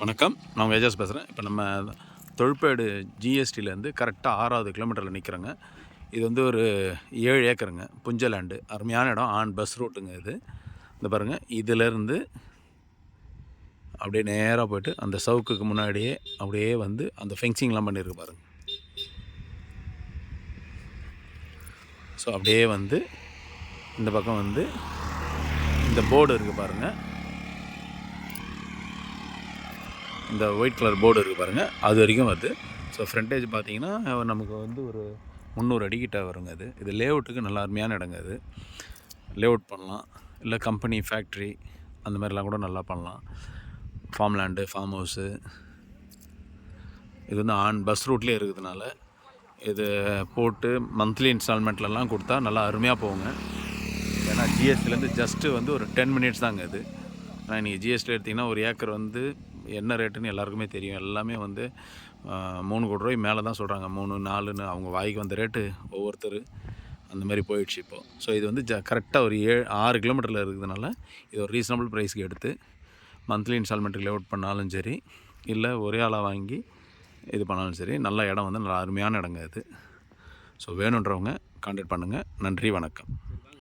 வணக்கம். நான் உங்கள் ஏஜாஸ் பேசுகிறேன். இப்போ நம்ம தொழுப்பேடு ஜிஎஸ்டிலேருந்து கரெக்டாக 6வது கிலோமீட்டரில் நிற்கிறோங்க. இது வந்து ஒரு 7 ஏக்கருங்க. புஞ்ச லேண்டு. அருமையான இடம். பஸ் ரூட்டுங்க இது. இந்த பாருங்கள், இதிலேருந்து அப்படியே நேராக போய்ட்டு அந்த சவுக்குக்கு முன்னாடியே அப்படியே வந்து அந்த ஃபென்சிங்லாம் பண்ணியிருக்கு பாருங்கள். ஸோ அப்படியே வந்து இந்த பக்கம் வந்து இந்த போர்டு இருக்குது பாருங்கள். இந்த ஒயிட் கலர் போர்டு இருக்குது பாருங்கள், அது வரைக்கும் வருது. ஸோ ஃப்ரண்டேஜ் பார்த்தீங்கன்னா நமக்கு வந்து ஒரு 300 அடிக்கிட்ட வருங்க. இது லேஅவுட்டுக்கு நல்லா அருமையான இடங்க. இது லேஅவுட் பண்ணலாம், இல்லை கம்பெனி ஃபேக்ட்ரி அந்த மாதிரிலாம் கூட நல்லா பண்ணலாம். Form land, form house. இது வந்து பஸ் ரூட்லேயே இருக்கிறதுனால இது போட்டு மந்த்லி இன்ஸ்டால்மெண்ட்லலாம் கொடுத்தா நல்லா அருமையாக போகுங்க. ஏன்னா ஜிஎஸ்டிலேருந்து ஜஸ்ட்டு வந்து ஒரு 10 மினிட்ஸ் தாங்க இது. ஆனால் இன்றைக்கி ஜிஎஸ்டி எடுத்திங்கன்னா ஒரு ஏக்கர் வந்து என்ன ரேட்டுன்னு எல்லாருக்குமே தெரியும். எல்லாமே வந்து 3 கோடி ரூபாய் மேலே தான் சொல்கிறாங்க. 3, 4ன்னு அவங்க வாய்க்கு வந்த ரேட்டு ஒவ்வொருத்தர் அந்த மாதிரி போயிடுச்சு இப்போது. ஸோ இது வந்து கரெக்டாக ஒரு 6 கிலோமீட்டரில் இருக்கிறதுனால இது ஒரு ரீசனபிள் ப்ரைஸ்க்கு எடுத்து மந்த்லி இன்ஸ்டால்மெண்ட்டுக்கு லேஅவுட் பண்ணாலும் சரி, இல்லை ஒரே ஆளாக வாங்கி இது பண்ணாலும் சரி, நல்ல இடம் வந்து நல்லா அருமையான இடங்க இது. ஸோ வேணுன்றவங்க கான்டாக்ட் பண்ணுங்கள். நன்றி, வணக்கம்.